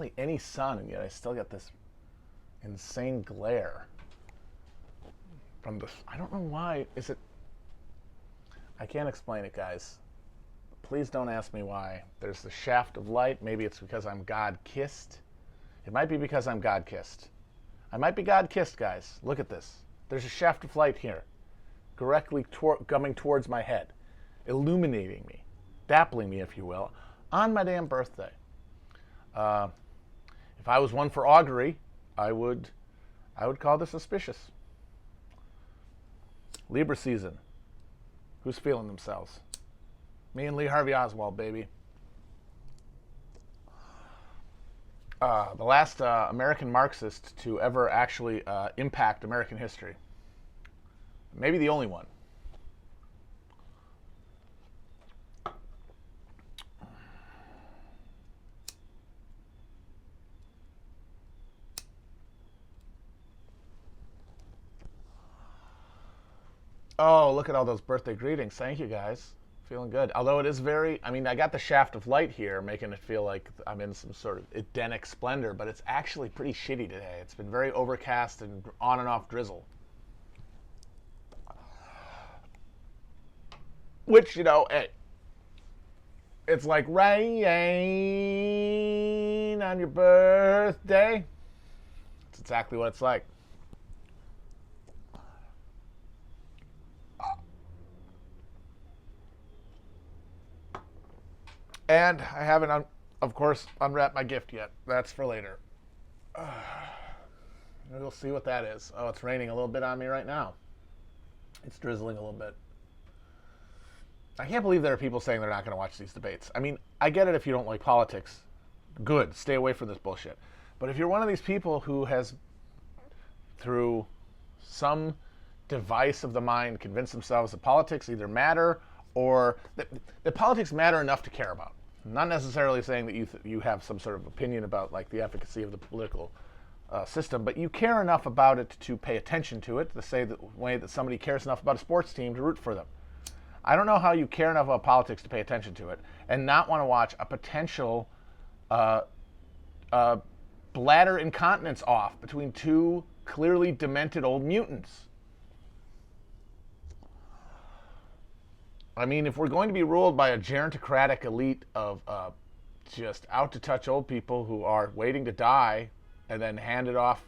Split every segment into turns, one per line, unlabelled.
hardly any sun, and yet I still get this insane glare from the, I don't know why. Is it, I can't explain it, guys. Please don't ask me why. There's the shaft of light. Maybe it's because I'm God-kissed. It might be because I'm God-kissed. I might be God-kissed, guys. Look at this. There's a shaft of light here, directly coming towards my head, illuminating me, dappling me, if you will, on my damn birthday. If I was one for augury, I would call this auspicious. Libra season. Who's feeling themselves? Me and Lee Harvey Oswald, baby. The last American Marxist to ever actually impact American history. Maybe the only one. Oh, look at all those birthday greetings. Thank you, guys. Feeling good. Although it is very, I mean, I got the shaft of light here, making it feel like I'm in some sort of Edenic splendor, but it's actually pretty shitty today. It's been very overcast and on and off drizzle. Which, you know, hey, it's like rain on your birthday. It's exactly what it's like. And I haven't, of course, unwrapped my gift yet. That's for later. We'll see what that is. Oh, it's raining a little bit on me right now. It's drizzling a little bit. I can't believe there are people saying they're not going to watch these debates. I mean, I get it if you don't like politics. Good. Stay away from this bullshit. But if you're one of these people who has, through some device of the mind, convinced themselves that politics either matter or that politics matter enough to care about. Not necessarily saying that you have some sort of opinion about like the efficacy of the political system, but you care enough about it to pay attention to it, to say the way that somebody cares enough about a sports team to root for them. I don't know how you care enough about politics to pay attention to it and not want to watch a potential bladder incontinence off between two clearly demented old mutants. I mean, if we're going to be ruled by a gerontocratic elite of just out-to-touch old people who are waiting to die and then hand off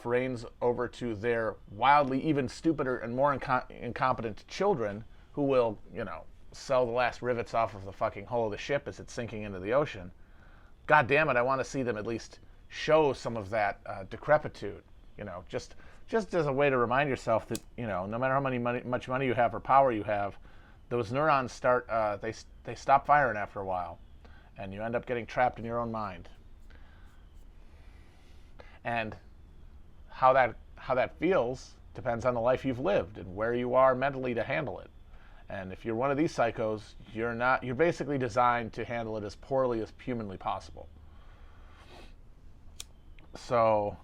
reins over to their wildly even stupider and more incompetent children who will, you know, sell the last rivets off of the fucking hull of the ship as it's sinking into the ocean. God damn it, I want to see them at least show some of that decrepitude, you know, just as a way to remind yourself that, you know, no matter how much money you have or power you have, those neurons start, they stop firing after a while, and you end up getting trapped in your own mind. And how that feels depends on the life you've lived and where you are mentally to handle it. And if you're one of these psychos, you're basically designed to handle it as poorly as humanly possible. So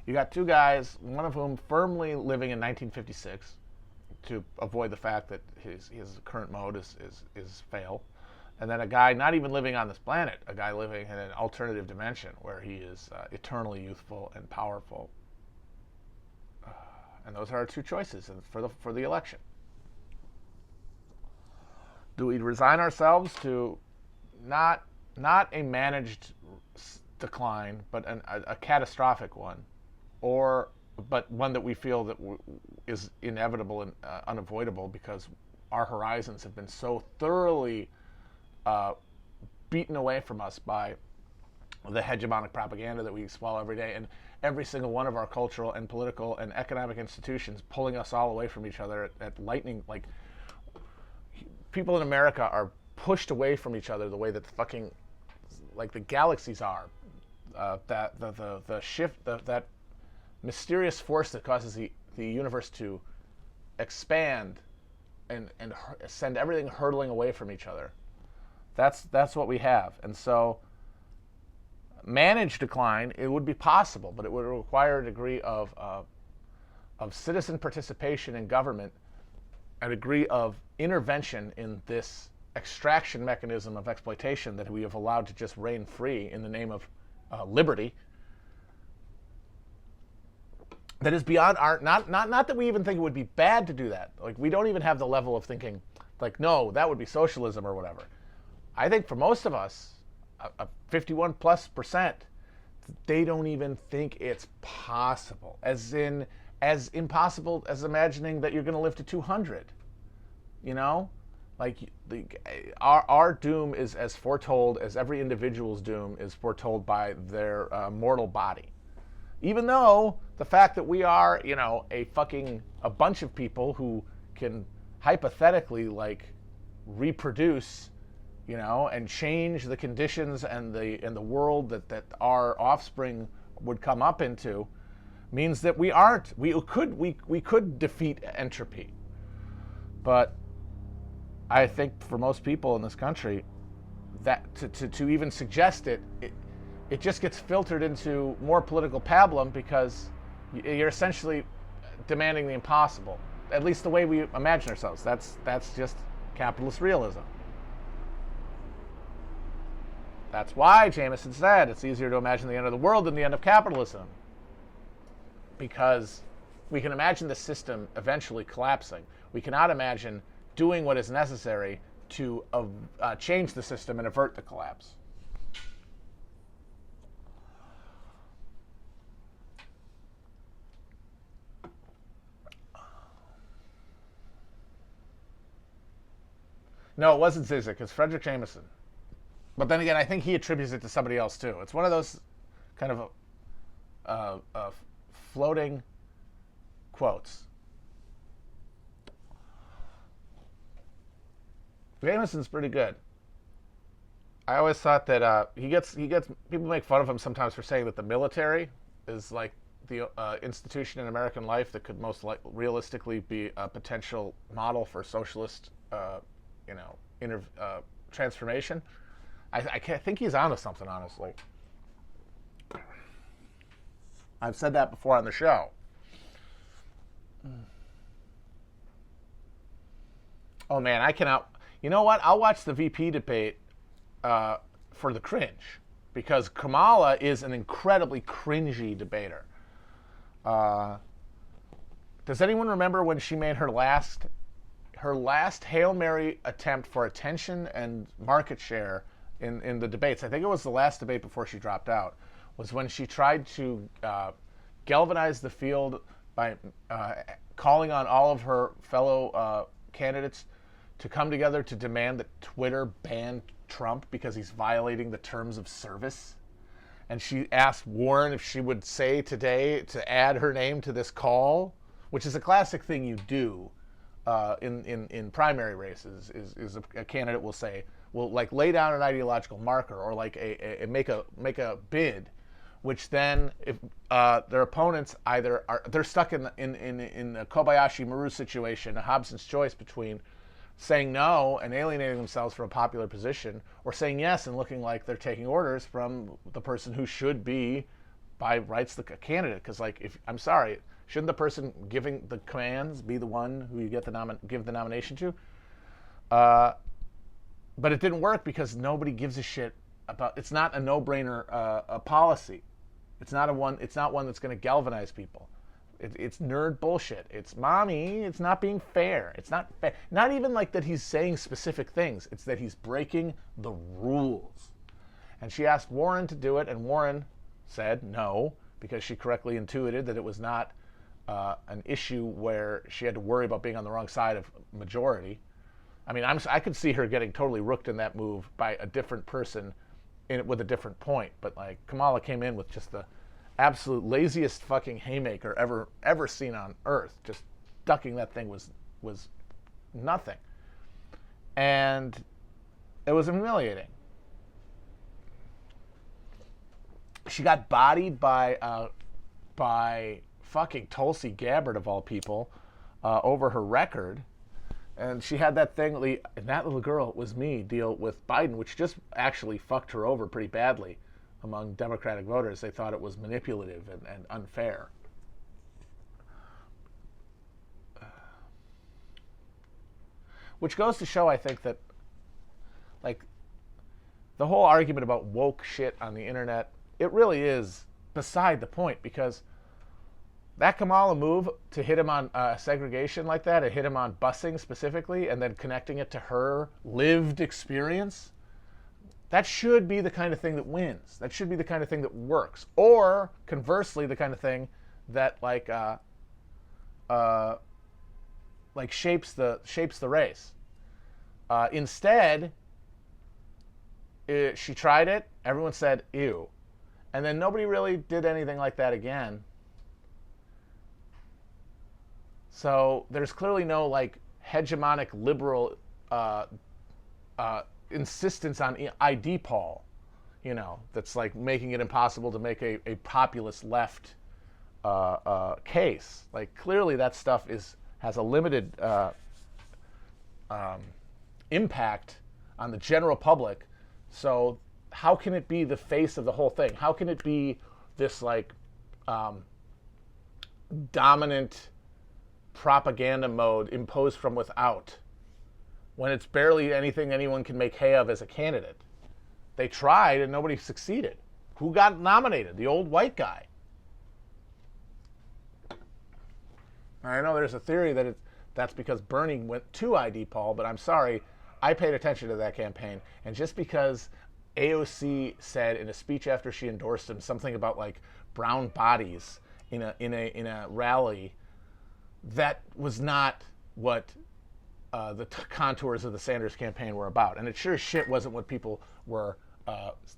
you got two guys, one of whom firmly living in 1956, to avoid the fact that his current mode is fail, and then a guy not even living on this planet, a guy living in an alternative dimension where he is eternally youthful and powerful. And those are our two choices for the election. Do we resign ourselves to not a managed decline, but a catastrophic one, but one that we feel that is inevitable and unavoidable because our horizons have been so thoroughly beaten away from us by the hegemonic propaganda that we swallow every day, and every single one of our cultural and political and economic institutions pulling us all away from each other at lightning. Like, people in America are pushed away from each other the way that the galaxies are. The shift, that mysterious force that causes the universe to expand and send everything hurtling away from each other. That's what we have. And so managed decline, it would be possible, but it would require a degree of citizen participation in government, a degree of intervention in this extraction mechanism of exploitation that we have allowed to just reign free in the name of liberty that is beyond our, not that we even think it would be bad to do that. Like, we don't even have the level of thinking, like, no, that would be socialism or whatever. I think for most of us, 51+%, they don't even think it's possible. As impossible as imagining that you're going to live to 200. You know? Like, our doom is as foretold as every individual's doom is foretold by their mortal body. Even though the fact that we are, you know, a bunch of people who can hypothetically, like, reproduce, you know, and change the conditions and the world that our offspring would come up into, means that we could defeat entropy. But I think for most people in this country, that to even suggest it just gets filtered into more political pablum, because you're essentially demanding the impossible. At least the way we imagine ourselves. That's just capitalist realism. That's why Jameson said it's easier to imagine the end of the world than the end of capitalism. Because we can imagine the system eventually collapsing. We cannot imagine doing what is necessary to change the system and avert the collapse. No, it wasn't Zizek. It's Frederick Jameson. But then again, I think he attributes it to somebody else too. It's one of those kind of floating quotes. Jameson's pretty good. I always thought that he gets people make fun of him sometimes for saying that the military is like the institution in American life that could most realistically be a potential model for socialist, transformation. I think he's onto something, honestly. I've said that before on the show. Oh man, I cannot. You know what? I'll watch the VP debate for the cringe, because Kamala is an incredibly cringy debater. Does anyone remember when she made her last Hail Mary attempt for attention and market share in the debates? I think it was the last debate before she dropped out. Was when she tried to galvanize the field by calling on all of her fellow candidates to come together to demand that Twitter ban Trump because he's violating the terms of service. And she asked Warren if she would say today to add her name to this call, which is a classic thing you do in primary races. Is a candidate will say, will like lay down an ideological marker or like make a bid, which then if their opponents either they're stuck in a Kobayashi Maru situation, a Hobson's choice between saying no and alienating themselves from a popular position, or saying yes and looking like they're taking orders from the person who should be, by rights, the candidate. Because, like, I'm sorry, shouldn't the person giving the commands be the one who you give the nomination to? But it didn't work because nobody gives a shit about. It's not a no-brainer a policy. It's not one that's going to galvanize people. It's nerd bullshit. It's mommy. It's not being fair. It's not fair. Not even like that he's saying specific things. It's that he's breaking the rules. And she asked Warren to do it, and Warren said no, because she correctly intuited that it was not an issue where she had to worry about being on the wrong side of majority. I mean, I could see her getting totally rooked in that move by a different person with a different point. But like Kamala came in with just the absolute laziest fucking haymaker ever seen on earth. Just ducking that thing was nothing, and it was humiliating. She got bodied by fucking Tulsi Gabbard of all people over her record, and she had that thing. And that little girl, it was me, deal with Biden, which just actually fucked her over pretty badly. Among Democratic voters, they thought it was manipulative and unfair. Which goes to show, I think, that like the whole argument about woke shit on the internet, it really is beside the point, because that Kamala move to hit him on segregation like that, and hit him on busing specifically, and then connecting it to her lived experience, that should be the kind of thing that wins. That should be the kind of thing that works. Or conversely, the kind of thing that shapes the race. Instead, she tried it. Everyone said ew, and then nobody really did anything like that again. So there's clearly no like hegemonic liberal insistence on ID Paul, you know, that's like making it impossible to make a populist left case. Like clearly that stuff has a limited impact on the general public. So how can it be the face of the whole thing? How can it be this like dominant propaganda mode imposed from without, when it's barely anything anyone can make hay of as a candidate? They tried and nobody succeeded. Who got nominated? The old white guy. I know there's a theory that that's because Bernie went to ID Paul, but I'm sorry, I paid attention to that campaign, and just because AOC said in a speech after she endorsed him something about like brown bodies in a rally, that was not what the contours of the Sanders campaign were about. And it sure as shit wasn't what people were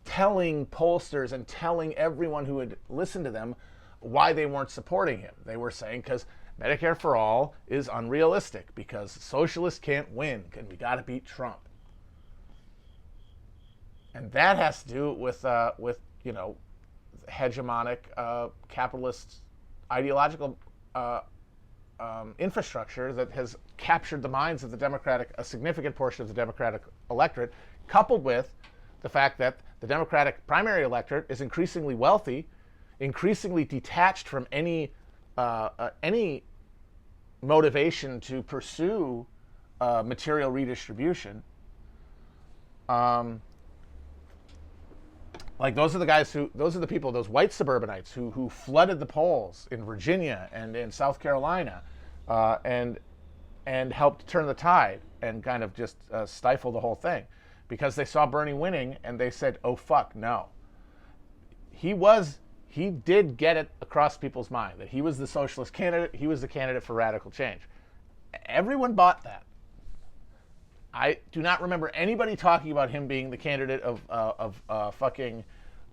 telling pollsters and telling everyone who had listened to them why they weren't supporting him. They were saying because Medicare for all is unrealistic, because socialists can't win, and we got to beat Trump. And that has to do with you know, hegemonic capitalist ideological infrastructure that has captured the minds of a significant portion of the Democratic electorate, coupled with the fact that the Democratic primary electorate is increasingly wealthy, increasingly detached from any motivation to pursue material redistribution. Like those are the people, those white suburbanites who flooded the polls in Virginia and in South Carolina, and helped turn the tide and kind of just stifle the whole thing, because they saw Bernie winning and they said, "Oh fuck, no." He did get it across people's mind that he was the socialist candidate. He was the candidate for radical change. Everyone bought that. I do not remember anybody talking about him being the candidate of fucking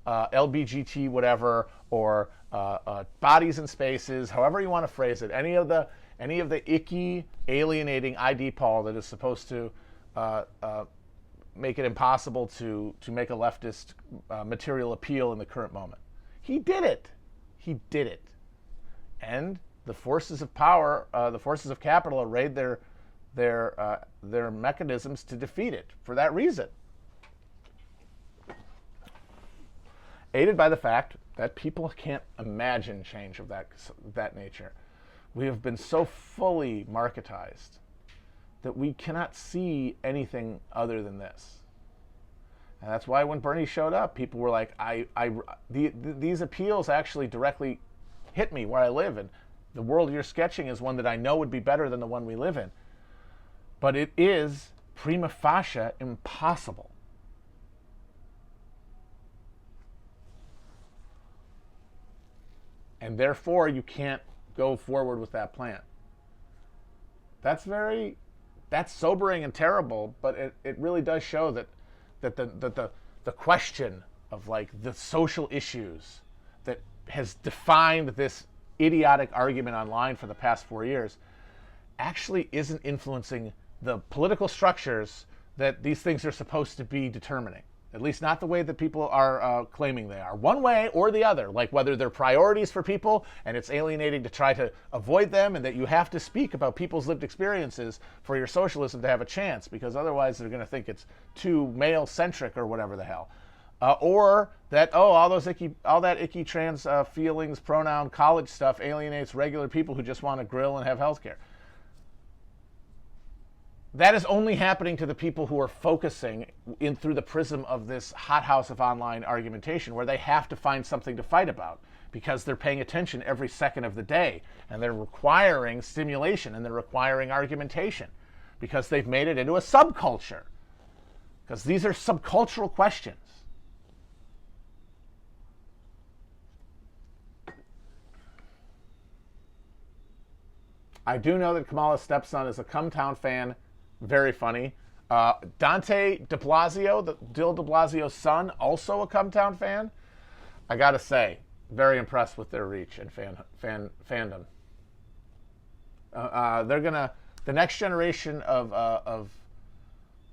LBGT whatever, or bodies and spaces, however you want to phrase it. Any of the icky, alienating ID Paul that is supposed to make it impossible to make a leftist material appeal in the current moment. He did it. He did it. And the forces of power, the forces of capital, arrayed their mechanisms to defeat it for that reason. Aided by the fact that people can't imagine change of that nature. We have been so fully marketized that we cannot see anything other than this. And that's why when Bernie showed up, people were like, these appeals actually directly hit me where I live, and the world you're sketching is one that I know would be better than the one we live in. But it is prima facie impossible. And therefore, you can't go forward with that plan. That's sobering and terrible, but it really does show that the question of like the social issues that has defined this idiotic argument online for the past 4 years actually isn't influencing the political structures that these things are supposed to be determining. At least not the way that people are claiming they are. One way or the other, like whether they're priorities for people and it's alienating to try to avoid them, and that you have to speak about people's lived experiences for your socialism to have a chance, because otherwise they're going to think it's too male-centric or whatever the hell. Or that, all that icky trans feelings, pronoun, college stuff alienates regular people who just want to grill and have health care. That is only happening to the people who are focusing in through the prism of this hothouse of online argumentation, where they have to find something to fight about because they're paying attention every second of the day, and they're requiring stimulation and they're requiring argumentation because they've made it into a subculture. Because these are subcultural questions. I do know that Kamala's stepson is a Cumtown fan. Very funny. Dante de Blasio, Bill de Blasio's son, also a Cumtown fan. I gotta say, very impressed with their reach and fandom. They're gonna, the next generation of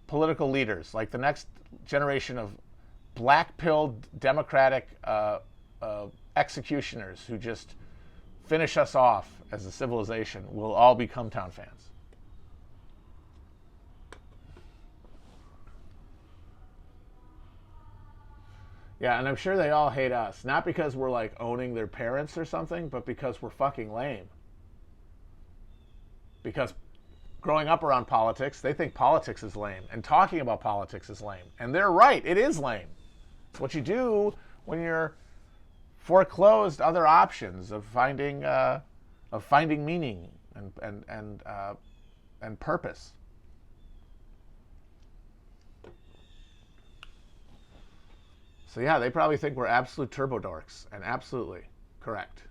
political leaders, like the next generation of black-pilled Democratic executioners who just finish us off as a civilization, will all be Cumtown fans. Yeah, and I'm sure they all hate us. Not because we're like owning their parents or something, but because we're fucking lame. Because growing up around politics, they think politics is lame. And talking about politics is lame. And they're right, it is lame. It's what you do when you're foreclosed other options of finding meaning and purpose. So yeah, they probably think we're absolute turbo dorks, and absolutely correct.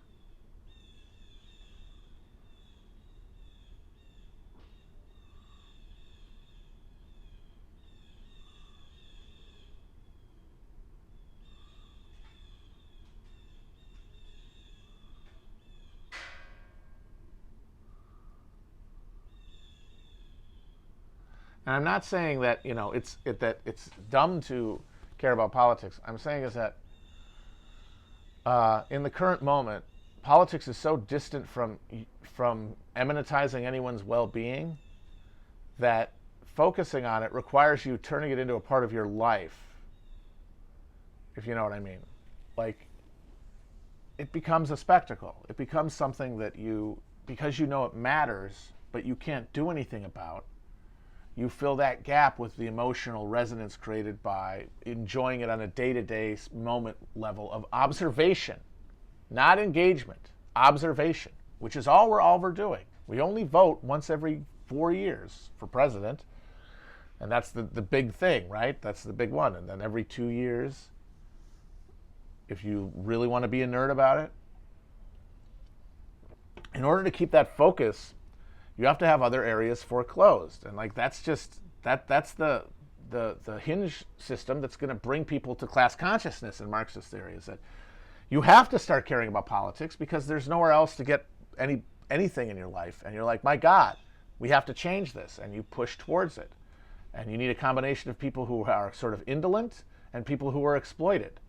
And I'm not saying that, you know, that it's dumb to care about politics. I'm saying is that in the current moment, politics is so distant from eminentizing anyone's well-being that focusing on it requires you turning it into a part of your life, if you know what I mean. Like, it becomes a spectacle. It becomes something that you, because you know it matters, but you can't do anything about, you fill that gap with the emotional resonance created by enjoying it on a day-to-day moment level of observation, not engagement, observation, which is all we're doing. We only vote once every 4 years for president, and that's the big thing, right? That's the big one. And then every 2 years, if you really want to be a nerd about it, in order to keep that focus, you have to have other areas foreclosed. And like that's just that's the hinge system that's going to bring people to class consciousness in Marxist theory, is that you have to start caring about politics because there's nowhere else to get anything in your life. And you're like, my God, we have to change this. And you push towards it. And you need a combination of people who are sort of indolent and people who are exploited.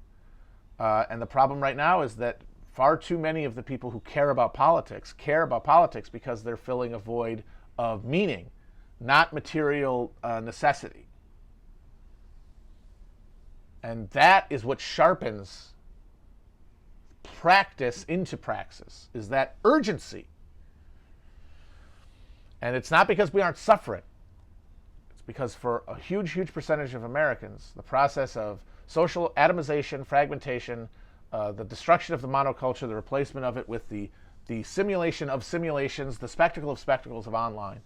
And the problem right now is that far too many of the people who care about politics because they're filling a void of meaning, not material necessity. And that is what sharpens practice into praxis, is that urgency. And it's not because we aren't suffering. It's because for a huge, huge percentage of Americans, the process of social atomization, fragmentation, the destruction of the monoculture, the replacement of it with the simulation of simulations, the spectacle of spectacles of online,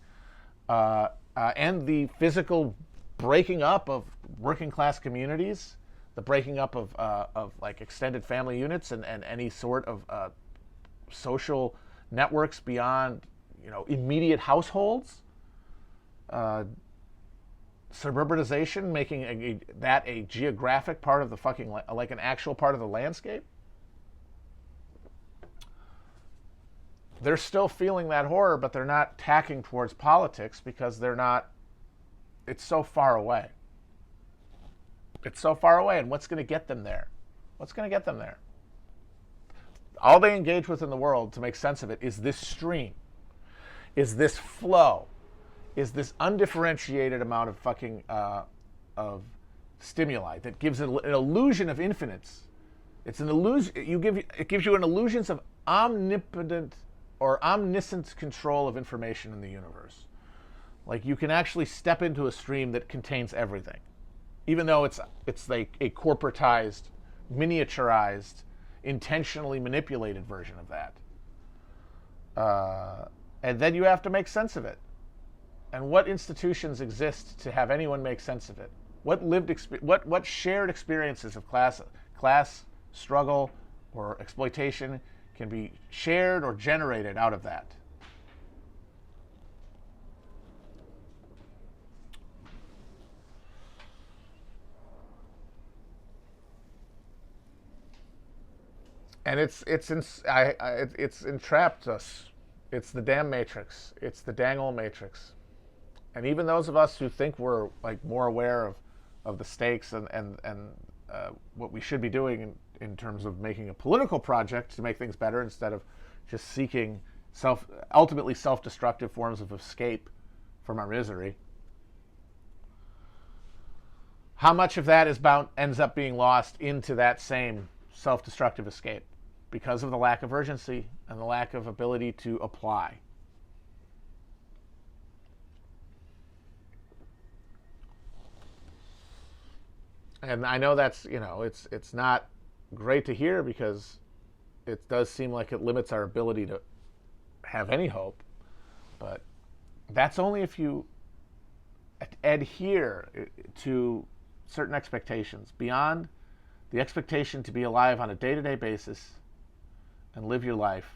and the physical breaking up of working class communities, the breaking up of like extended family units and any sort of social networks beyond, you know, immediate households. Suburbanization, making that a geographic part of the fucking, like an actual part of the landscape. They're still feeling that horror, but they're not tacking towards politics because they're not, it's so far away. It's so far away, and what's going to get them there? What's going to get them there? All they engage with in the world to make sense of it is this stream, is this flow, is this undifferentiated amount of fucking of stimuli that gives it an illusion of infinites. It's an illusion. It gives you an illusion of omnipotent or omniscient control of information in the universe. Like you can actually step into a stream that contains everything, even though it's like a corporatized, miniaturized, intentionally manipulated version of that. And then you have to make sense of it. And what institutions exist to have anyone make sense of it? What shared experiences of class struggle or exploitation can be shared or generated out of that? And it's entrapped us. It's the damn matrix. It's the dang old matrix. And even those of us who think we're like more aware of the stakes and what we should be doing in terms of making a political project to make things better instead of just seeking ultimately self-destructive forms of escape from our misery. How much of that ends up being lost into that same self-destructive escape because of the lack of urgency and the lack of ability to apply? And I know that's, it's not great to hear because it does seem like it limits our ability to have any hope. But that's only if you adhere to certain expectations beyond the expectation to be alive on a day-to-day basis and live your life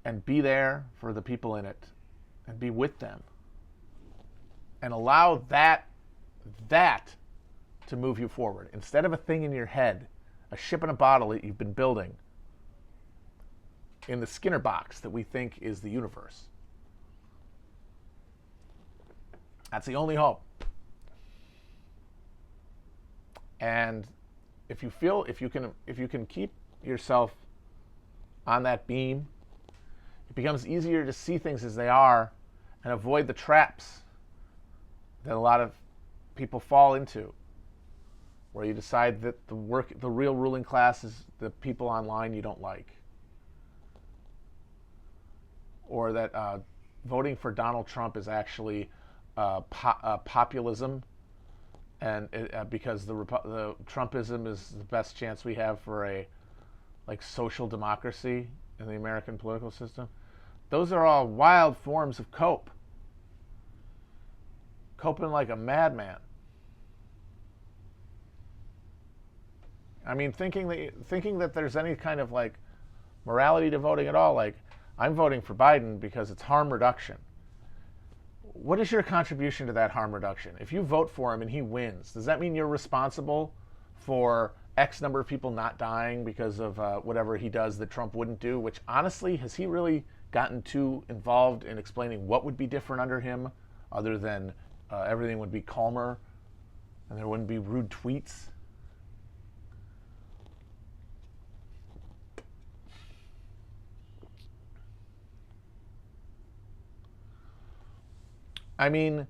and be there for the people in it and be with them and allow that to move you forward instead of a thing in your head, a ship in a bottle that you've been building in the Skinner box that we think is the universe. That's the only hope. And if you can keep yourself on that beam, it becomes easier to see things as they are and avoid the traps that a lot of people fall into, where you decide that the real ruling class is the people online you don't like, or that voting for Donald Trump is actually populism, and because the Trumpism is the best chance we have for a social democracy in the American political system. Those are all wild forms of coping like a madman. I mean, thinking that there's any kind of morality to voting at all. I'm voting for Biden because it's harm reduction. What is your contribution to that harm reduction? If you vote for him and he wins, does that mean you're responsible for X number of people not dying because of whatever he does that Trump wouldn't do? Which, honestly, has he really gotten too involved in explaining what would be different under him, other than everything would be calmer and there wouldn't be rude tweets? I mean,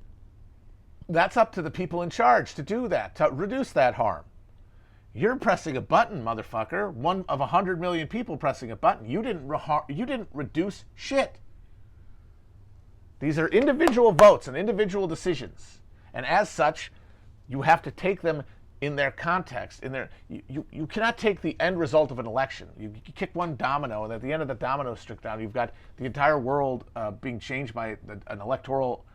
that's up to the people in charge to do that, to reduce that harm. You're pressing a button, motherfucker. One of 100 million people pressing a button. You didn't reduce shit. These are individual votes and individual decisions, and as such, you have to take them in their context. You cannot take the end result of an election. You kick one domino, and at the end of the domino stick down, you've got the entire world being changed by an electoral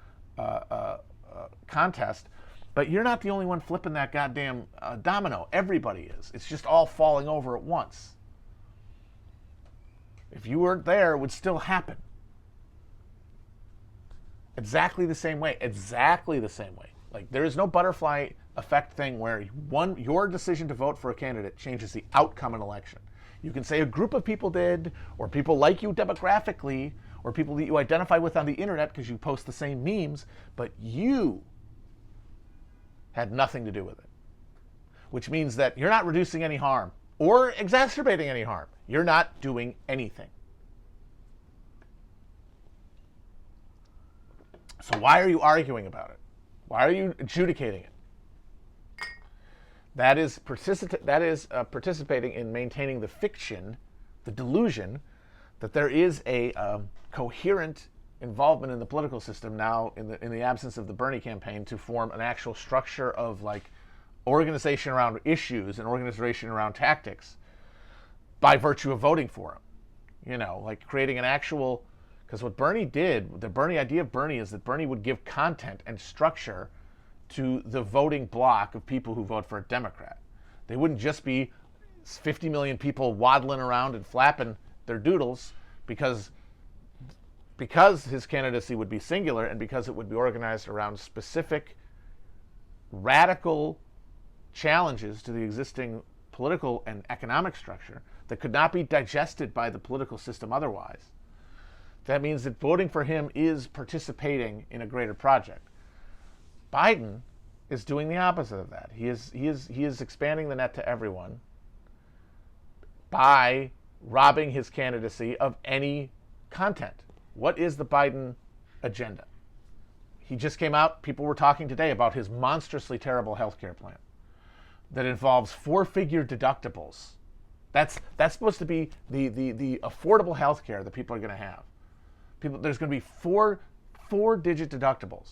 contest, but you're not the only one flipping that goddamn domino. Everybody is. It's just all falling over at once. If you weren't there, it would still happen. Exactly the same way. Exactly the same way. There is no butterfly effect thing where your decision to vote for a candidate changes the outcome of an election. You can say a group of people did, or people like you demographically, or people that you identify with on the internet because you post the same memes, but you had nothing to do with it. Which means that you're not reducing any harm or exacerbating any harm. You're not doing anything. So why are you arguing about it? Why are you adjudicating it? That is participating in maintaining the fiction, the delusion, that there is a coherent involvement in the political system now in the absence of the Bernie campaign to form an actual structure of like organization around issues and organization around tactics by virtue of voting for him. You know, like creating an actual, because what Bernie did, the Bernie idea of Bernie is that Bernie would give content and structure to the voting block of people who vote for a Democrat. They wouldn't just be 50 million people waddling around and flapping their doodles because his candidacy would be singular and because it would be organized around specific radical challenges to the existing political and economic structure that could not be digested by the political system otherwise. That means that voting for him is participating in a greater project. Biden is doing the opposite of that. He is expanding the net to everyone by robbing his candidacy of any content. What is the Biden agenda? He just came out, people were talking today about his monstrously terrible healthcare plan that involves 4-figure deductibles. That's supposed to be the affordable healthcare that people are going to have. There's going to be four-digit deductibles,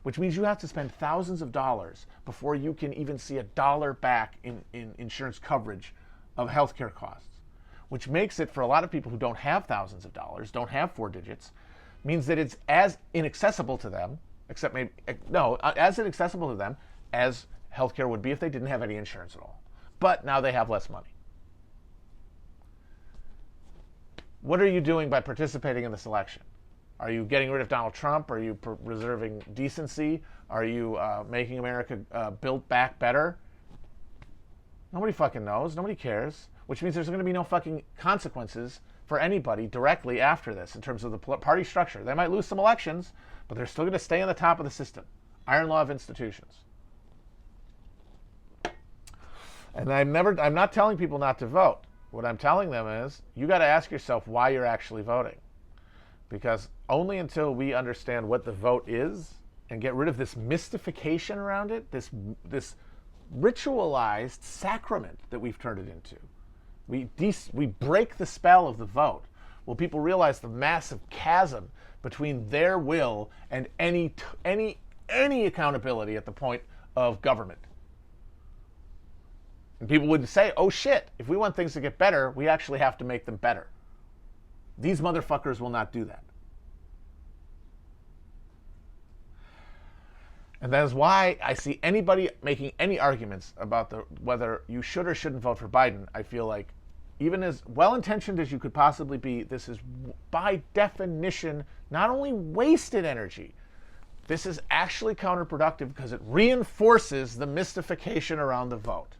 which means you have to spend thousands of dollars before you can even see a dollar back in insurance coverage of healthcare costs, which makes it, for a lot of people who don't have thousands of dollars, don't have 4 digits, means that it's as inaccessible to them, as inaccessible to them as healthcare would be if they didn't have any insurance at all. But now they have less money. What are you doing by participating in this election? Are you getting rid of Donald Trump? Are you preserving decency? Are you making America build back better? Nobody fucking knows. Nobody cares. Which means there's going to be no fucking consequences for anybody directly after this in terms of the party structure. They might lose some elections, but they're still going to stay on the top of the system. Iron law of institutions. And I'm not telling people not to vote. What I'm telling them is, you got to ask yourself why you're actually voting. Because only until we understand what the vote is and get rid of this mystification around it, this ritualized sacrament that we've turned it into, we break the spell of the vote. Will people realize the massive chasm between their will and any accountability at the point of government? And people would say, oh shit, if we want things to get better, we actually have to make them better. These motherfuckers will not do that. And that is why I see anybody making any arguments about whether you should or shouldn't vote for Biden. I feel like, even as well-intentioned as you could possibly be, this is by definition not only wasted energy, this is actually counterproductive because it reinforces the mystification around the vote.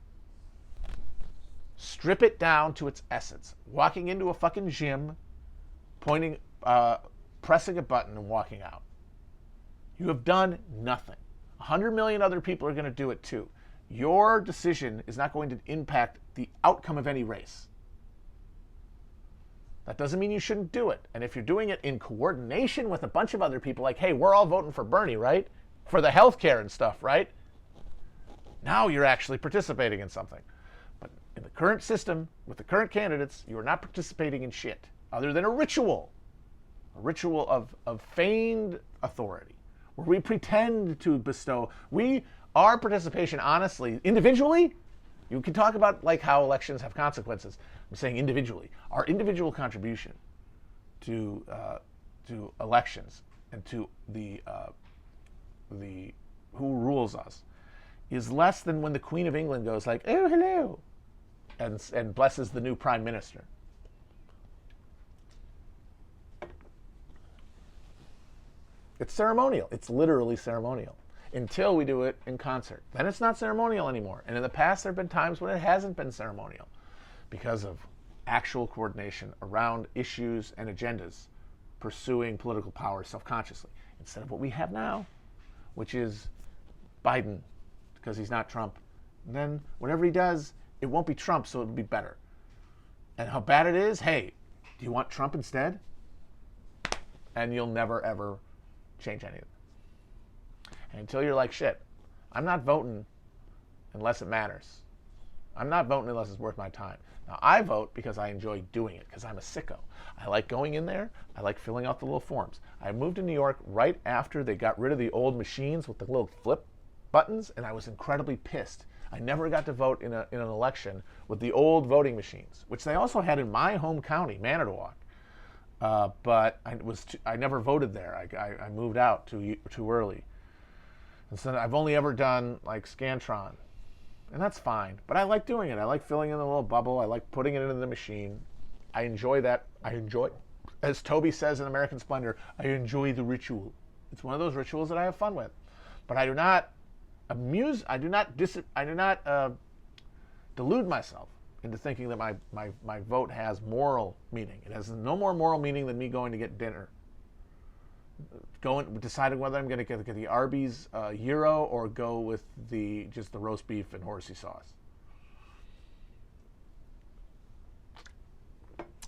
Strip it down to its essence. Walking into a fucking gym, pressing a button and walking out. You have done nothing. 100 million other people are going to do it too. Your decision is not going to impact the outcome of any race. That doesn't mean you shouldn't do it. And if you're doing it in coordination with a bunch of other people, like, hey, we're all voting for Bernie, right? For the health care and stuff, right? Now you're actually participating in something. But in the current system, with the current candidates, you are not participating in shit other than a ritual of feigned authority, where we pretend to bestow. Our participation, honestly, individually, you can talk about like how elections have consequences. I'm saying individually, our individual contribution to elections and to the who rules us is less than when the Queen of England goes like, oh, hello, and blesses the new prime minister. It's ceremonial. It's literally ceremonial until we do it in concert. Then it's not ceremonial anymore. And in the past, there have been times when it hasn't been ceremonial because of actual coordination around issues and agendas pursuing political power self-consciously, instead of what we have now, which is Biden, because he's not Trump. And then whatever he does, it won't be Trump, so it'll be better. And how bad it is, hey, do you want Trump instead? And you'll never, ever change anything. And until you're like, shit, I'm not voting unless it matters. I'm not voting unless it's worth my time. Now, I vote because I enjoy doing it, because I'm a sicko. I like going in there. I like filling out the little forms. I moved to New York right after they got rid of the old machines with the little flip buttons, and I was incredibly pissed. I never got to vote in an election with the old voting machines, which they also had in my home county, Manitowoc. But I never voted there. I moved out too early. And so I've only ever done like Scantron. And that's fine. But I like doing it. I like filling in the little bubble. I like putting it into the machine. I enjoy that. As Toby says in American Splendor, I enjoy the ritual. It's one of those rituals that I have fun with. But I do not delude myself into thinking that my vote has moral meaning. It has no more moral meaning than me going to get dinner. Deciding whether I'm going to get the Arby's gyro or go with just the roast beef and horsey sauce.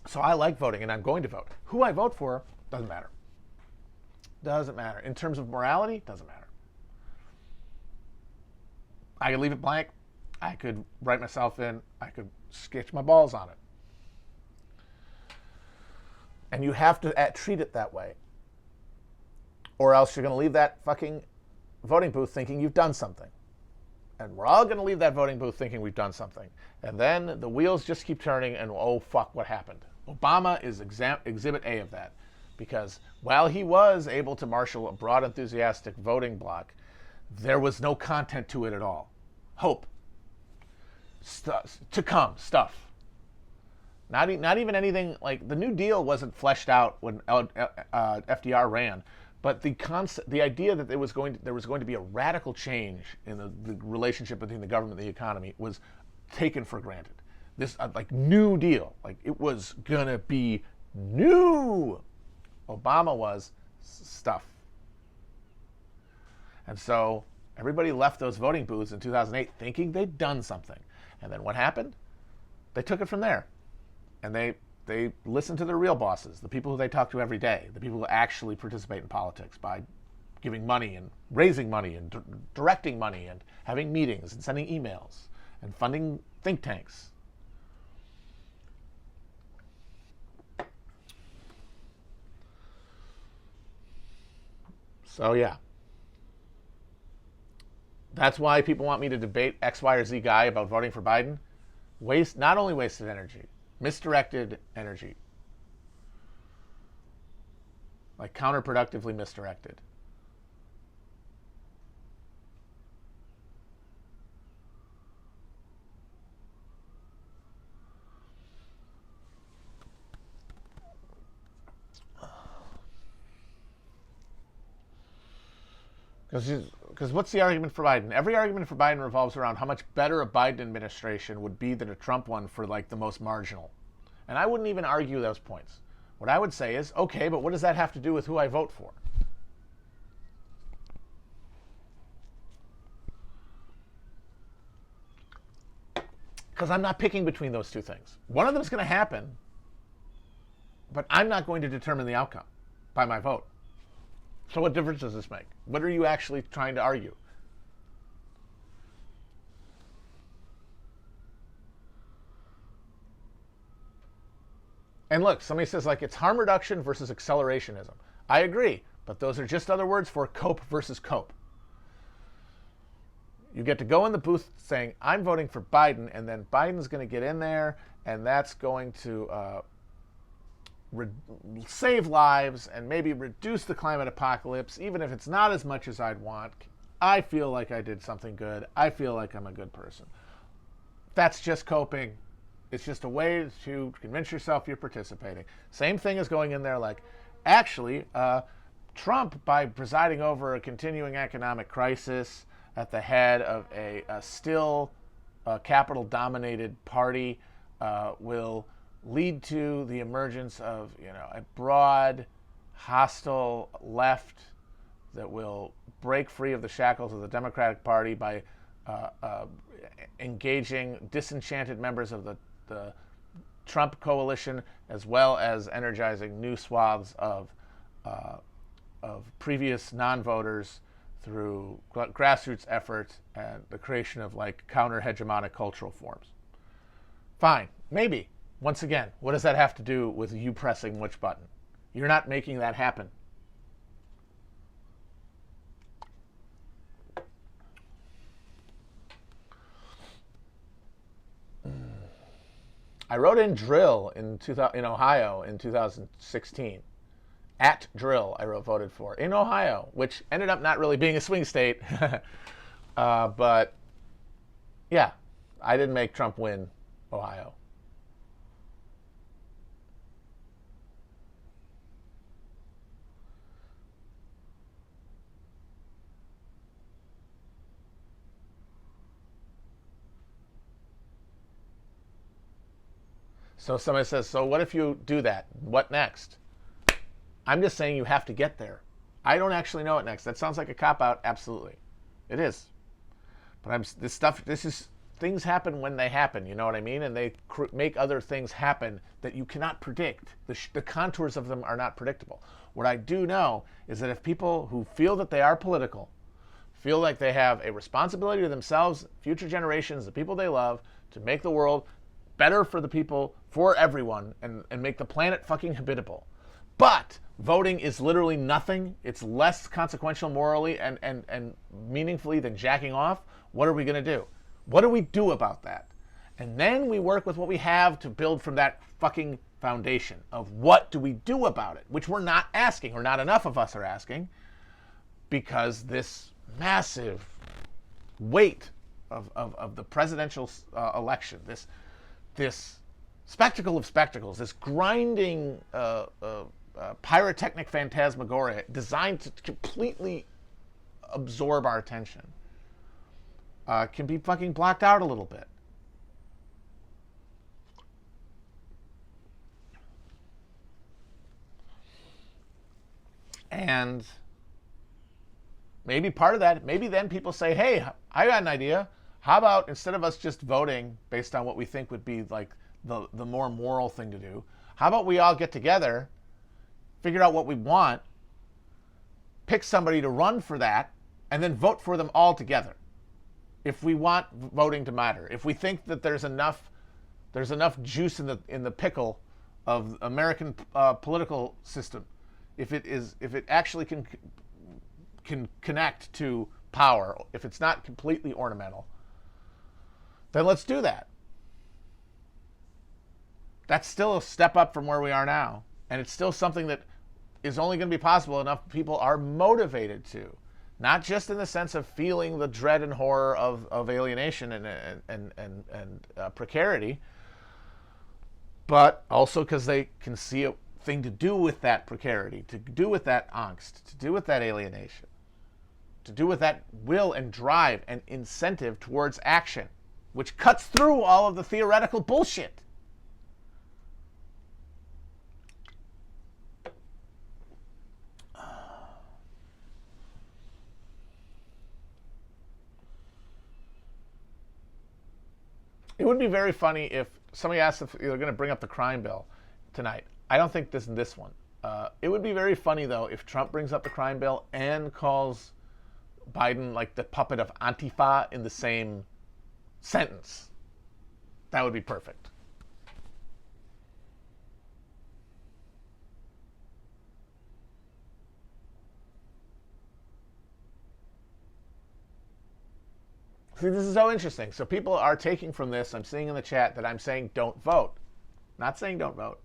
So I like voting, and I'm going to vote. Who I vote for doesn't matter. Doesn't matter. In terms of morality, doesn't matter. I could leave it blank. I could write myself in. I could sketch my balls on it. And you have to treat it that way. Or else you're going to leave that fucking voting booth thinking you've done something. And we're all going to leave that voting booth thinking we've done something. And then the wheels just keep turning and, oh, fuck, what happened? Obama is exhibit A of that. Because while he was able to marshal a broad, enthusiastic voting bloc, there was no content to it at all. Hope. To come. Stuff. Not even anything like the New Deal wasn't fleshed out when FDR ran. But the idea that there was going to be a radical change in the relationship between the government and the economy was taken for granted. This like New Deal, like it was gonna be new. Obama was stuff, and so everybody left those voting booths in 2008 thinking they'd done something, and then what happened? They took it from there, and they listen to their real bosses, the people who they talk to every day, the people who actually participate in politics by giving money and raising money and directing money and having meetings and sending emails and funding think tanks. So yeah. That's why people want me to debate X, Y, or Z guy about voting for Biden. Not only wasted energy, misdirected energy. Like counterproductively misdirected. Because what's the argument for Biden? Every argument for Biden revolves around how much better a Biden administration would be than a Trump one for like the most marginal. And I wouldn't even argue those points. What I would say is, okay, but what does that have to do with who I vote for? Because I'm not picking between those two things. One of them is going to happen, but I'm not going to determine the outcome by my vote. So what difference does this make? What are you actually trying to argue? And look, somebody says like it's harm reduction versus accelerationism. I agree, but those are just other words for cope versus cope. You get to go in the booth saying, I'm voting for Biden, and then Biden's going to get in there, and that's going to save lives and maybe reduce the climate apocalypse, even if it's not as much as I'd want. I feel like I did something good. I feel like I'm a good person. That's just coping. It's just a way to convince yourself you're participating. Same thing as going in there like, actually, Trump, by presiding over a continuing economic crisis at the head of a still capital dominated party, will lead to the emergence of a broad, hostile left that will break free of the shackles of the Democratic Party by engaging disenchanted members of the Trump coalition, as well as energizing new swaths of previous non-voters through grassroots efforts and the creation of like counter-hegemonic cultural forms. Fine, maybe. Once again, what does that have to do with you pressing which button? You're not making that happen. I wrote in drill in Ohio in 2016. At drill, I voted for in Ohio, which ended up not really being a swing state. But yeah, I didn't make Trump win Ohio. So somebody says, so what if you do that? What next? I'm just saying you have to get there. I don't actually know what next. That sounds like a cop-out. Absolutely. It is. But things happen when they happen, you know what I mean? And they make other things happen that you cannot predict. The contours of them are not predictable. What I do know is that if people who feel that they are political, feel like they have a responsibility to themselves, future generations, the people they love, to make the world better for the people, for everyone, and make the planet fucking habitable. But voting is literally nothing. It's less consequential morally and meaningfully than jacking off. What are we going to do? What do we do about that? And then we work with what we have to build from that fucking foundation of what do we do about it, which we're not asking, or not enough of us are asking, because this massive weight of the presidential election, this spectacle of spectacles, this grinding pyrotechnic phantasmagoria designed to completely absorb our attention, can be fucking blocked out a little bit. And maybe part of that, maybe then people say, hey, I got an idea. How about instead of us just voting based on what we think would be like the more moral thing to do, how about we all get together, figure out what we want, pick somebody to run for that, and then vote for them all together. If we want voting to matter, if we think that there's enough juice in the pickle of American political system, if it actually can connect to power, if it's not completely ornamental, then let's do that. That's still a step up from where we are now. And it's still something that is only going to be possible enough people are motivated to. Not just in the sense of feeling the dread and horror of alienation and precarity, but also because they can see a thing to do with that precarity, to do with that angst, to do with that alienation, to do with that will and drive and incentive towards action, which cuts through all of the theoretical bullshit. It would be very funny if somebody asked if they're going to bring up the crime bill tonight. I don't think this one. It would be very funny, though, if Trump brings up the crime bill and calls Biden like the puppet of Antifa in the same sentence. That would be perfect. See, this is so interesting. So people are taking from this, I'm seeing in the chat that I'm saying don't vote. Not saying don't vote.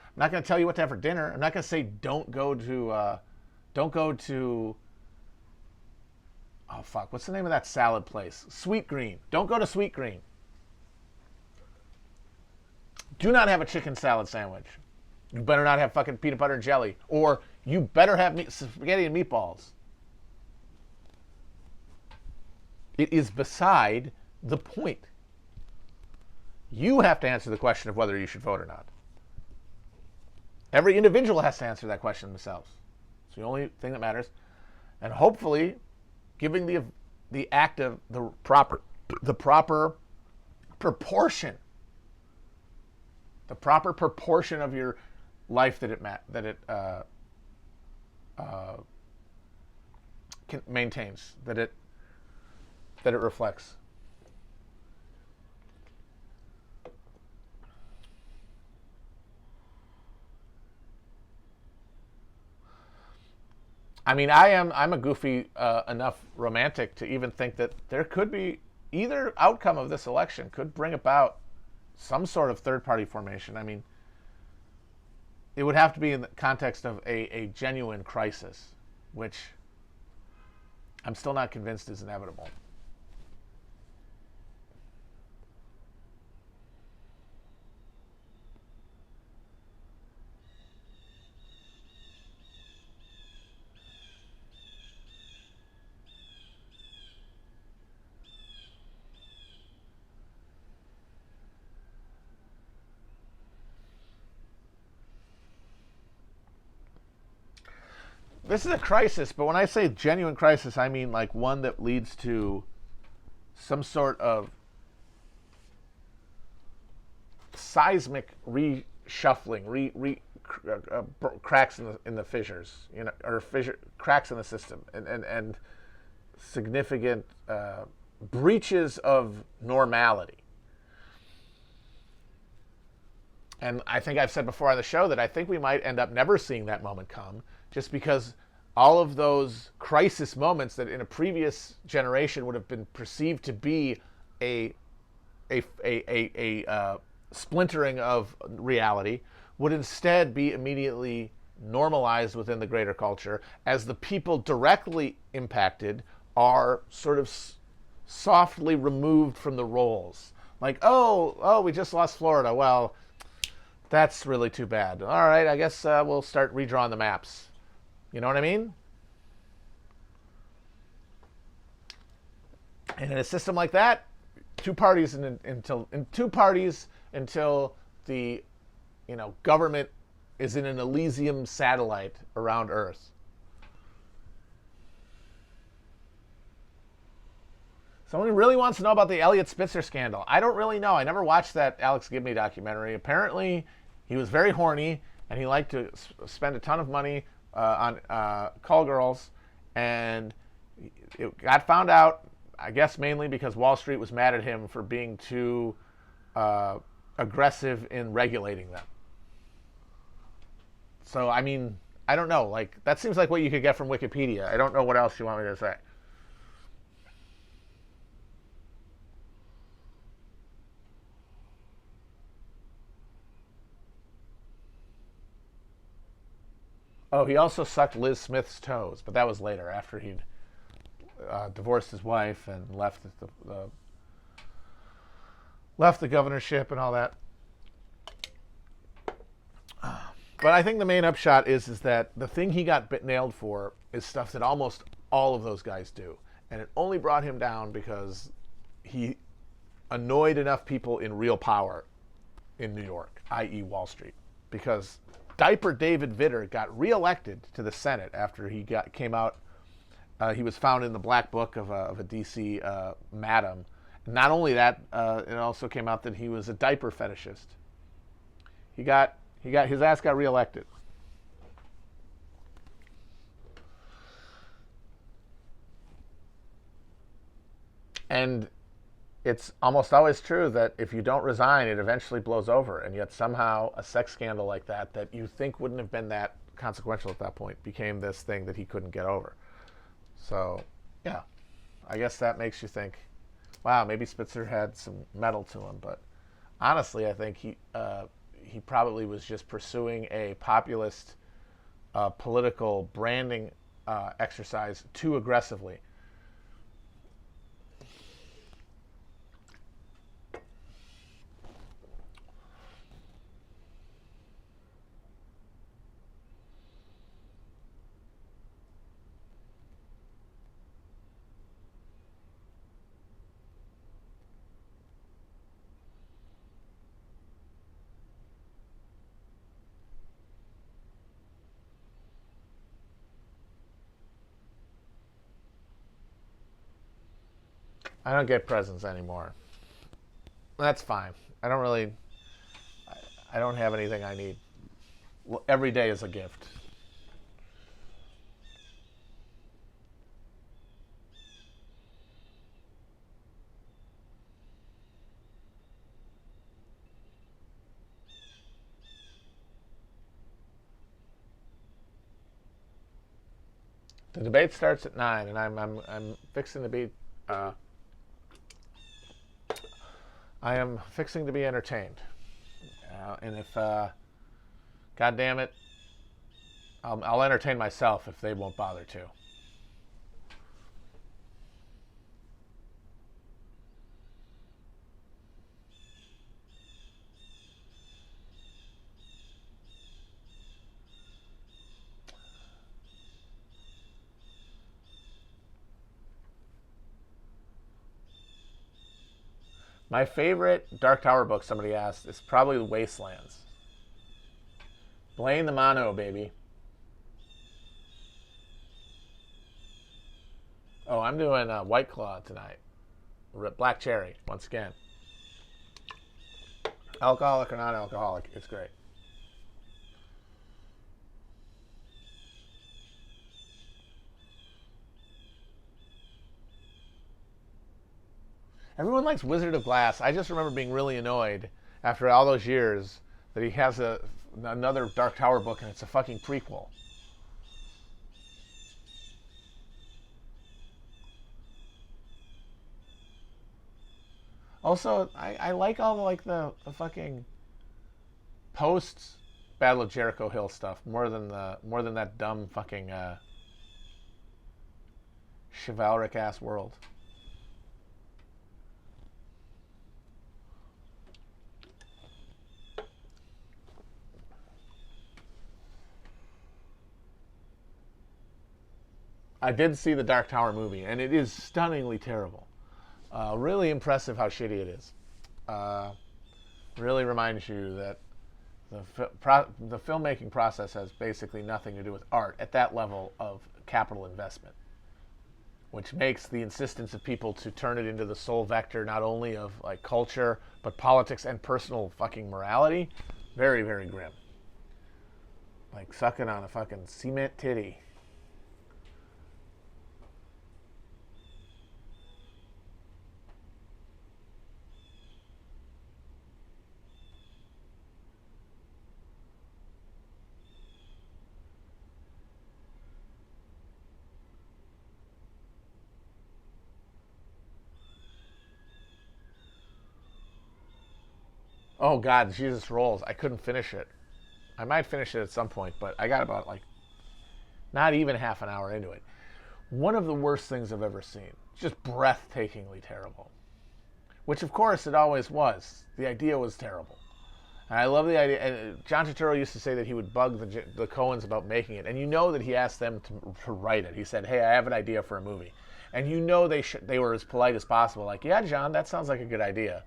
I'm not going to tell you what to have for dinner. I'm not going to say don't go to, oh fuck, what's the name of that salad place? Sweet Green. Don't go to Sweet Green. Do not have a chicken salad sandwich. You better not have fucking peanut butter and jelly. Or you better have spaghetti and meatballs. It is beside the point. You have to answer the question of whether you should vote or not. Every individual has to answer that question themselves. It's the only thing that matters. And hopefully, giving the act of the proper proportion, the proper proportion of your life that it maintains, that it reflects. I mean, I'm a goofy enough romantic to even think that there could be either outcome of this election could bring about some sort of third party formation. I mean, it would have to be in the context of a genuine crisis, which I'm still not convinced is inevitable. This is a crisis, but when I say genuine crisis, I mean like one that leads to some sort of seismic reshuffling, cracks in the fissures, or cracks in the system, and significant breaches of normality. And I think I've said before on the show that I think we might end up never seeing that moment come, just because all of those crisis moments that in a previous generation would have been perceived to be a splintering of reality would instead be immediately normalized within the greater culture, as the people directly impacted are sort of softly removed from the roles. Like, oh, we just lost Florida. Well, that's really too bad. All right, I guess we'll start redrawing the maps. You know what I mean? And in a system like that, two parties until the government is in an Elysium satellite around Earth. Someone really wants to know about the Elliot Spitzer scandal. I don't really know. I never watched that Alex Gibney documentary. Apparently, he was very horny, and he liked to spend a ton of money on call girls, and it got found out, I guess mainly because Wall Street was mad at him for being too aggressive in regulating them. So, I mean, I don't know. Like, that seems like what you could get from Wikipedia. I don't know what else you want me to say. Oh, he also sucked Liz Smith's toes, but that was later, after he'd divorced his wife and left the governorship and all that. But I think the main upshot is that the thing he got nailed for is stuff that almost all of those guys do, and it only brought him down because he annoyed enough people in real power in New York, i.e. Wall Street, because Diaper David Vitter got reelected to the Senate after he came out. He was found in the black book of a D.C. madam. Not only that, it also came out that he was a diaper fetishist. His ass got reelected. And it's almost always true that if you don't resign, it eventually blows over. And yet somehow a sex scandal like that you think wouldn't have been that consequential at that point became this thing that he couldn't get over. So, yeah, I guess that makes you think, wow, maybe Spitzer had some metal to him. But honestly, I think he probably was just pursuing a populist political branding exercise too aggressively. I don't get presents anymore. That's fine. I don't have anything I need. Every day is a gift. The debate starts at 9, and I'm fixing to be I am fixing to be entertained. And if God damn it, I'll entertain myself if they won't bother to. My favorite Dark Tower book, somebody asked, is probably The Wastelands. Blame the mono, baby. Oh, I'm doing White Claw tonight. Black Cherry, once again. Alcoholic or non-alcoholic, it's great. Everyone likes Wizard of Glass. I just remember being really annoyed after all those years that he has another Dark Tower book and it's a fucking prequel. Also, I like all the fucking post Battle of Jericho Hill stuff more than that dumb fucking chivalric ass world. I did see the Dark Tower movie, and it is stunningly terrible. Really impressive how shitty it is. Really reminds you that the filmmaking process has basically nothing to do with art at that level of capital investment, which makes the insistence of people to turn it into the sole vector not only of like culture but politics and personal fucking morality very, very grim. Like sucking on a fucking cement titty. Oh God, Jesus Rolls. I couldn't finish it. I might finish it at some point, but I got about like not even half an hour into it. One of the worst things I've ever seen. Just breathtakingly terrible. Which of course it always was. The idea was terrible. And I love the idea. And John Turturro used to say that he would bug the Coens about making it. And you know that he asked them to write it. He said, hey, I have an idea for a movie. And you know they were as polite as possible. Like, yeah, John, that sounds like a good idea.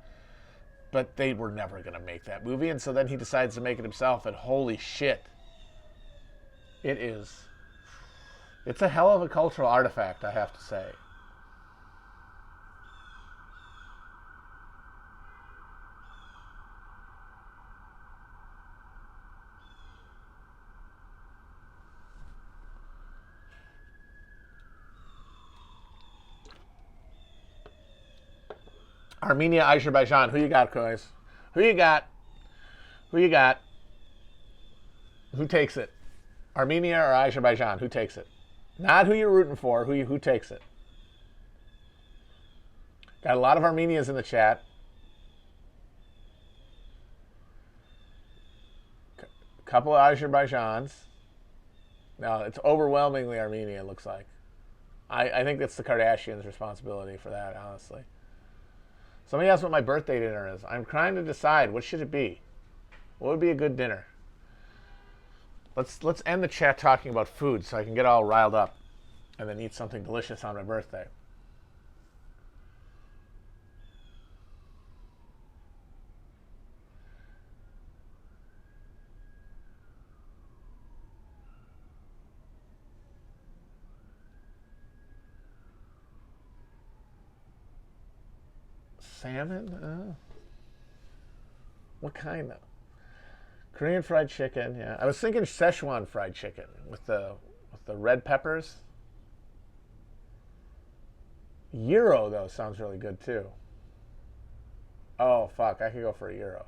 But they were never going to make that movie. And so then he decides to make it himself. And holy shit. It's a hell of a cultural artifact, I have to say. Armenia, Azerbaijan. Who you got, guys? Who you got? Who you got? Who takes it? Armenia or Azerbaijan? Who takes it? Not who you're rooting for. Who takes it? Got a lot of Armenians in the chat. Couple of Azerbaijans. No, it's overwhelmingly Armenia, it looks like. I think it's the Kardashians' responsibility for that, honestly. Somebody asked what my birthday dinner is. I'm trying to decide. What should it be? What would be a good dinner? Let's end the chat talking about food so I can get all riled up and then eat something delicious on my birthday. Salmon? What kind though? Korean fried chicken, yeah. I was thinking Szechuan fried chicken with the red peppers. Gyro though sounds really good too. Oh fuck, I could go for a gyro.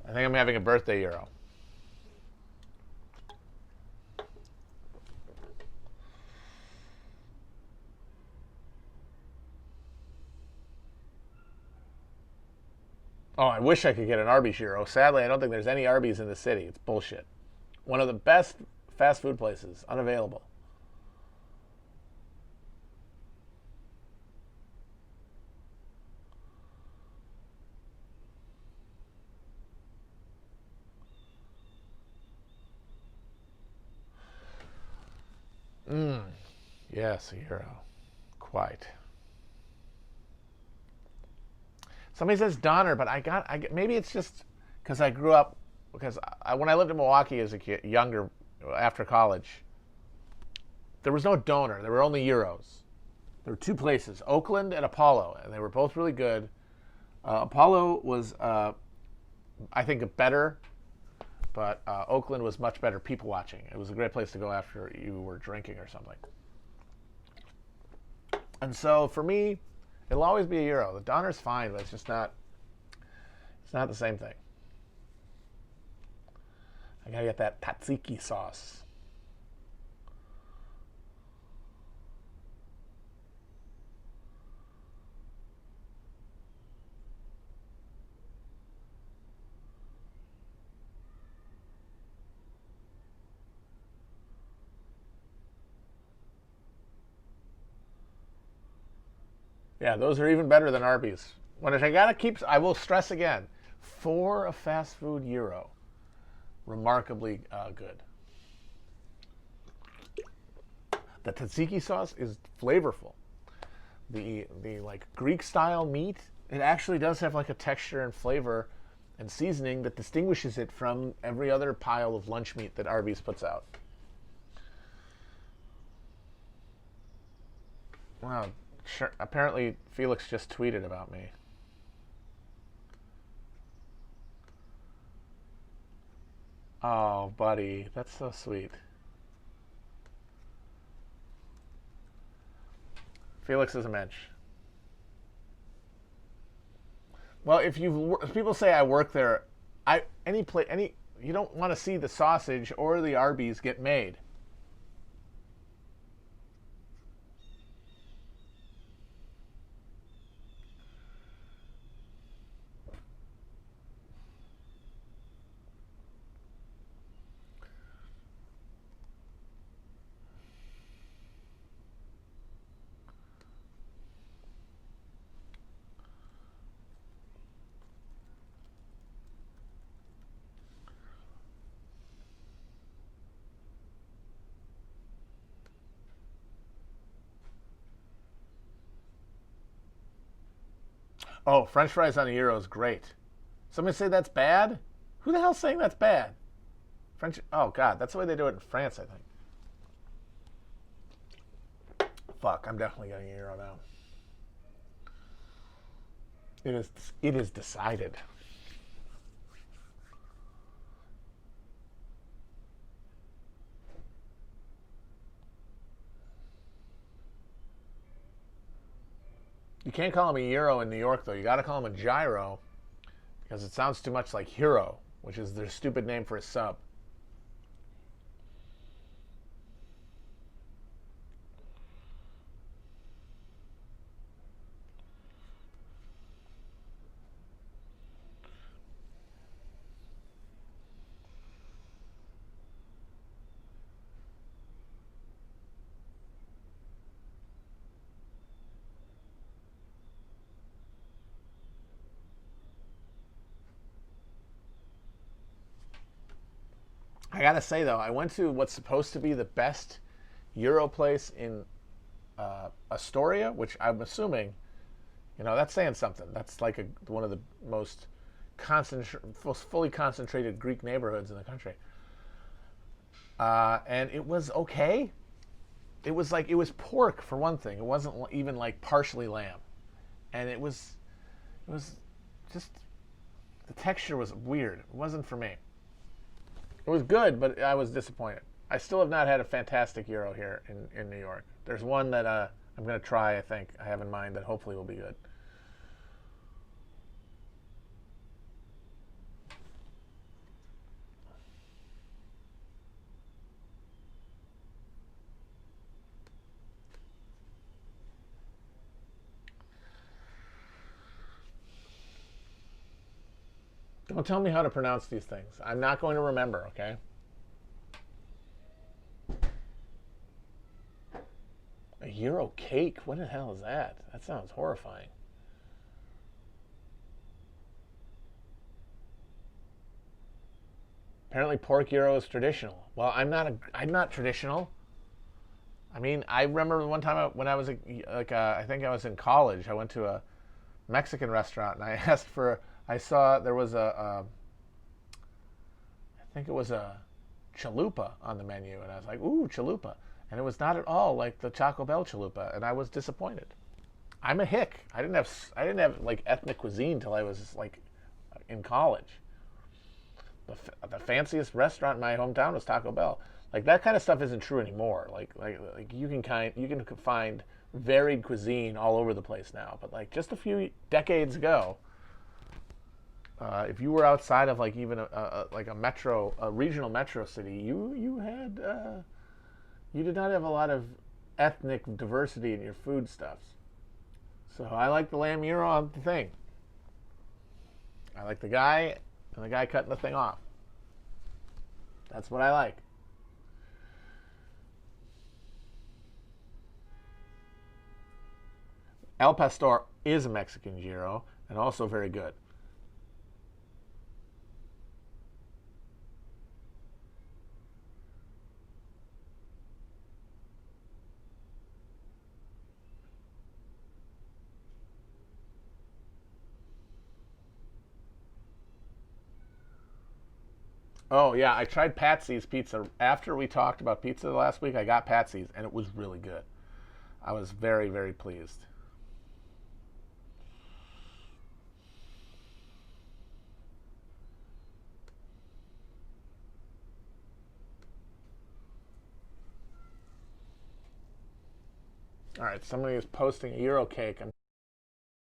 I think I'm having a birthday gyro. Oh, I wish I could get an Arby's gyro. Sadly, I don't think there's any Arby's in the city. It's bullshit. One of the best fast food places, unavailable. Mmm. Yes, a gyro. Quite. Somebody says Donner, but maybe it's just because I grew up, because when I lived in Milwaukee as a kid, younger, after college, there was no Donor. There were only gyros. There were two places, Oakland and Apollo, and they were both really good. Apollo was, I think, better, but Oakland was much better people watching. It was a great place to go after you were drinking or something. And so for me, it'll always be a gyro. The Donner's fine, but it's just not. It's not the same thing. I gotta get that tzatziki sauce. Yeah, those are even better than Arby's. I will stress again, for a fast food gyro, remarkably good. The tzatziki sauce is flavorful. The like Greek style meat, it actually does have like a texture and flavor and seasoning that distinguishes it from every other pile of lunch meat that Arby's puts out. Wow. Sure. Apparently, Felix just tweeted about me. Oh, buddy, that's so sweet. Felix is a mensch. Well, if people say I work there, you don't want to see the sausage or the Arby's get made. Oh, French fries on a gyro is great. Somebody say that's bad? Who the hell's saying that's bad? French. Oh God, that's the way they do it in France, I think. Fuck, I'm definitely getting a gyro now. It is decided. You can't call him a gyro in New York, though. You got to call him a gyro because it sounds too much like hero, which is their stupid name for a sub. I gotta say though, I went to what's supposed to be the best gyro place in Astoria, which I'm assuming, that's saying something. That's like one of the most fully concentrated Greek neighborhoods in the country. And it was okay. It was pork for one thing. It wasn't even like partially lamb, and it was just the texture was weird. It wasn't for me. It was good, but I was disappointed. I still have not had a fantastic gyro here in New York. There's one that I'm going to try, I think, I have in mind that hopefully will be good. Don't tell me how to pronounce these things. I'm not going to remember, okay? A Euro cake? What the hell is that? That sounds horrifying. Apparently pork gyro is traditional. Well, I'm not traditional. I mean, I remember one time when I was I think I was in college. I went to a Mexican restaurant and I asked for. I saw there was I think it was a chalupa on the menu, and I was like, ooh, chalupa, and it was not at all like the Taco Bell chalupa, and I was disappointed. I'm a hick. I didn't have like ethnic cuisine till I was like in college. The fanciest restaurant in my hometown was Taco Bell. Like that kind of stuff isn't true anymore. Like you can find varied cuisine all over the place now. But like just a few decades ago, if you were outside of like even a regional metro city, you did not have a lot of ethnic diversity in your foodstuffs. So I like the lamb gyro on the thing. I like the guy and the guy cutting the thing off. That's what I like. El Pastor is a Mexican gyro and also very good. Oh yeah, I tried Patsy's pizza after we talked about pizza last week. I got Patsy's and it was really good. I was very, very pleased. All right, somebody is posting a Euro cake. I'm